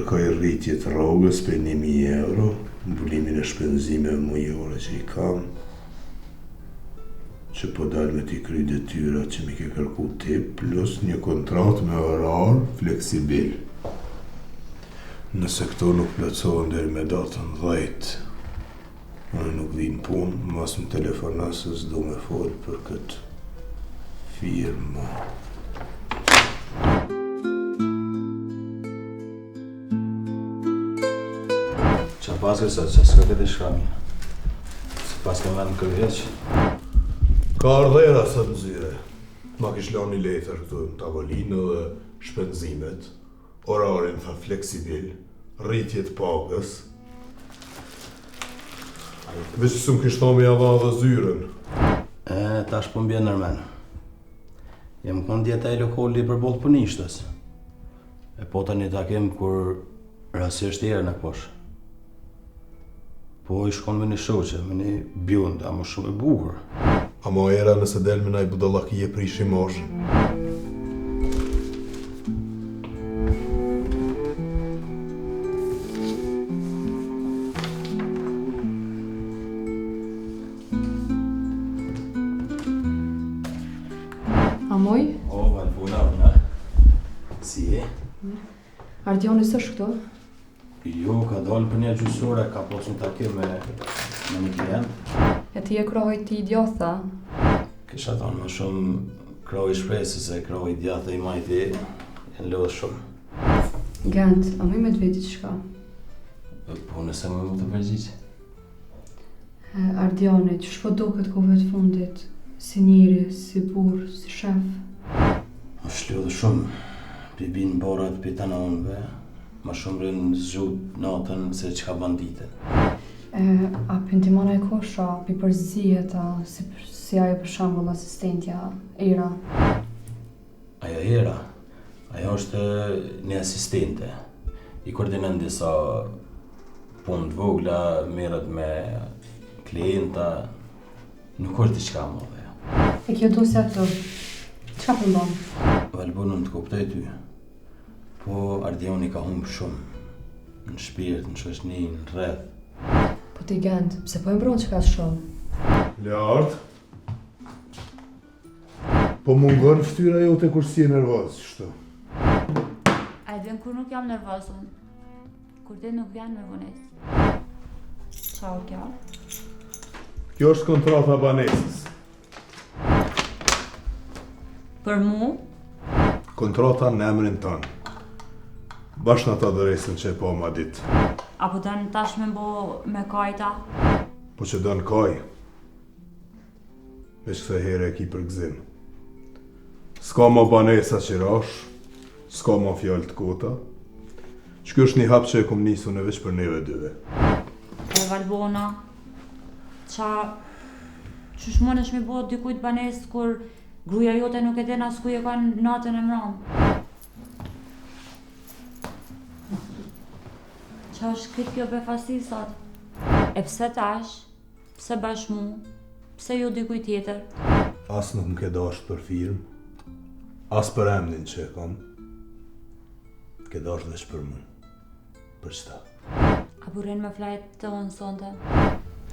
kërkoj rritje të rrogës për 1.000 euro, mbulimin e shpenzimeve mujore që i kam, që po dalë me t'i kry detyra që mi ke kërku ti, plus një kontrat me orar fleksibil. Nëse këto nuk plotësohen deri me datën 10, unë nuk vi në punë, mas më telefona se s'do me folë për këtë firmë. Qa paske sa që s'ka këtë shkami? Se paske me në kërveq? Ka ardhera sa të zyre. Ma kish lani letër këtu në tavolinë dhe shpenzimet, orarin tha fleksibil, rritjet pagës. Veç së më kish thomi ava dhe zyren. Tash po m'bjen nërmen. Jem kënë djeta e lokolli për bollë punishtës. E po ta një takim kur rasisht e në posh. Po i shkon me një shoqe, me një bjund, a më shumë e bukur. A mo era nëse del me naj budallaki e prishi mosh. Amoj? O, Valpuna. Si e? Ardioni s'është këto? Jo, ka dalë për një gjysore, ka posë një takim me një klient. E ti e krohoj ti djatha? Kisha thonë më shumë krohi shpresë se krohi djatha i majti e në lodhë shumë. Gent, a me të veti qka? Po nëse më të përgjigjë? Ardioni, që shpo do këtë kove të fundit? Si njëri, si burë, si shef? është lodhë shumë, pi binë borat pi të nënve, ma shumë rënë zgjut natën se që ka banditën. A pëntimana e kosha, pi përzijeta, si ajo për shambull asistentja, Era? Ajo Era, ajo është një asistente. I koordinon disa punë të vogla, merret me klienta, nuk është diçka më dhe. E kjo dosja këto, qka përmbon? Valbon të kuptoj ty, po Ardioni ka humbë shumë, në shpirt, në shoqni, në rreth. Po ti Gent, pse po e mbron që ka shumë? Lart. Po mungon ftyra jote kur si e nervoz, shtu. A e din kur nuk jam nervoz unë, kur ti nuk vjen me vonesë. Qa o kjo? Kjo është kontrata banesës. Për mu? Kontrata në emrin tënë. Bashkë në ta dëresën që e po ma ditë. Apo të në tash me bo me kajta? Po që dënë kaj. Veç këse here e ki për gzim. S'ka ma banesa që rash, s'ka ma fjallë të kota. Që kjo është një hap që e kom nisu në veç për neve dyve. E Valbona, qysh mënesh me bo dikujt banes kur gruja jote nuk e din as ku e kanë natën e mram? Qa është këtë kjo befasi sot? E pse tash? Pse bash mu? Pse jo dikuj tjetër? As nuk më ke dasht për firmë, as për emnin që e kam. Ke dasht veç për mu. Për qëta. A burin me flajt të unë sonte?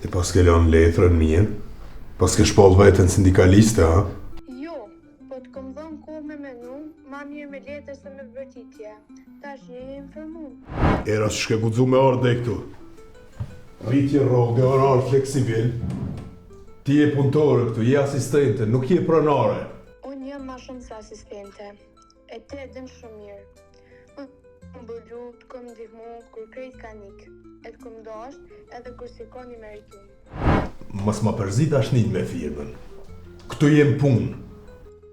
E pas ke lënë letrën mirë, pas ke shpall vetën sindikaliste, ha? Jo, po të kom dhënë kohë me menu, ma mirë me letër se me vërtitje. Tash je e informum. Era që shke gudzu me orë dhe këtu. Rritje rrogë, orar fleksibil. Ti je punëtore këtu, je asistente, nuk je pronare. Unë jam ma shumë se asistente. E te e din shumë mirë. Unë bëllu të kom ndihmu kur krejt ka nik. E të kom dasht edhe kur si ka një meritum. Mas ma përzit ashnit me firmën. Këtu jem punë.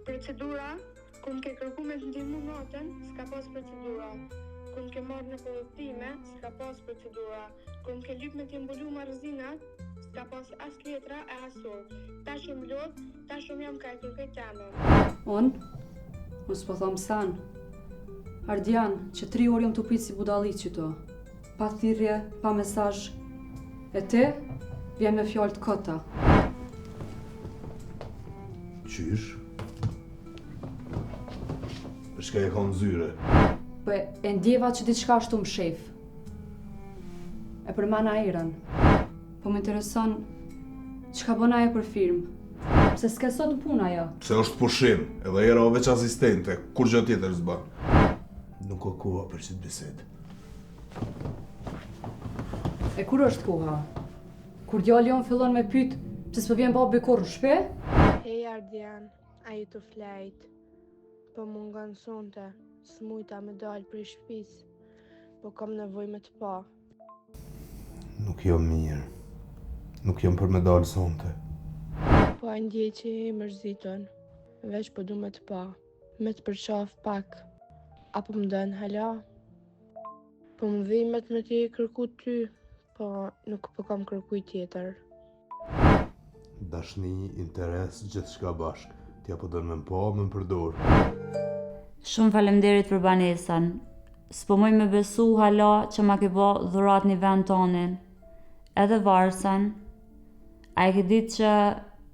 Procedura, kur ke kërku me të ndihmu natën, s'ka pas procedura. Kur ke marrë në përëtime, s'ka pas procedura. Kur ke lyp me t'je mbullu marrëzinat, s'ka pas as letra e asur. Ta shumë lodh, ta shumë jam ka e kërkej temën. Unë s'po thom san. Ardian, që 3 orë jam të pitë si budallit qëto. Pa thirrje, pa mesazh. E te, vjen me fjallë të kota. Qysh? Për shka e ka në zyre? Po e ndjeva që diçka ashtu më shef. E përmana erën. Po më intereson çka bën ajo për firmë. Pse s'ka sot në punë ajo? Pse është pushim, edhe era o veç asistente, kur gjë tjetër s'ba. Nuk ka koha për çit bisedë. E kur është koha? Kur djali jon fillon me pyet pse s'po vjen babi kurrë në shtëpi? Hej Ardian, a ju të flajt? Po mungon sonte, s'mujta me dalë prej shtëpisë, po kam nevojë me të pa. Nuk jam mirë. Nuk jam për me dalë sonte. Po a ndjej që e mërziton, veç po du me të pa, me të përqaf pak, apo më dën hala? Po më dhimet me t'i kërku ty, po nuk po kam kërkuj tjetër. Dashni, interes, gjithçka bashk. T'ja po dën me m'pa, me m'përdor. Shumë faleminderit për banesën. S'po muj me besu hala që ma ke bë dhurat një vend tonin. Edhe varsën. A e ke ditë që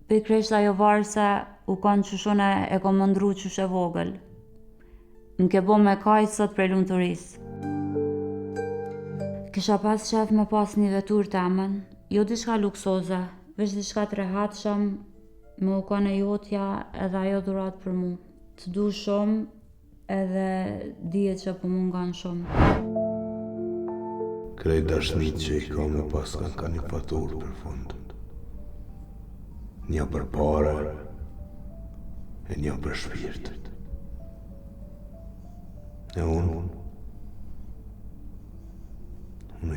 pikrisht ajo varse u kanë qëshune e kom mëndru qysh e vogël. Më ke bo me kajtë sot prej lumëturisë. Kisha pas qef me pas një vetur temen, jo diçka luksoze, veç diçka të rehatshëm, me u kanë e jotja edhe ajo dhurat për mu. Të du shumë edhe dihet që po mungan shumë. Krej dashnit që i ka me pas ka një faturë për fund. Një për pare, e një për shpirt. E unë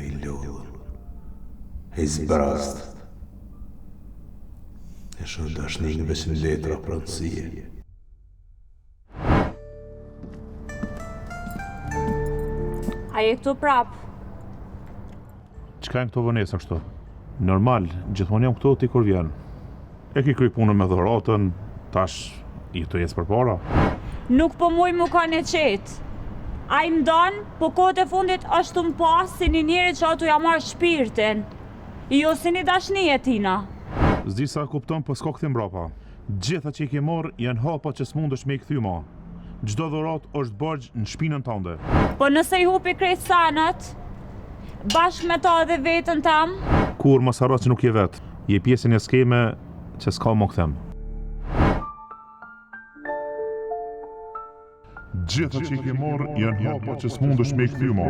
i lodhën, e zbrast. E shumë dashnik veç në letra pranësie. A je këtu prap? Çka janë këto vënesa kështu? Normal, gjithmonë jam këtu ti kur vjen. E ki kry punën me dhuratën, tash i të jes për para. Nuk po muj mu ka në qetë. A i më donë, po kohët e fundit është të më pasë si një njeri që atu ja marrë shpirtin. Jo si një dashni e tina. Zdi sa kupton, po s'ka këthim brapa. Gjitha që i ke marrë janë hapa që s'mundesh me i kthy ma. Çdo dhurat është bargjë në shpinën tënde. Po nëse i hupi krejt sanët, bashkë me ta dhe vetën tam, Kur mos harro që nuk je vetë, je pjesën e skeme që s'ka më kthem. Gjitha që i ke marrë janë hapa që s'mundesh me i kthy ma.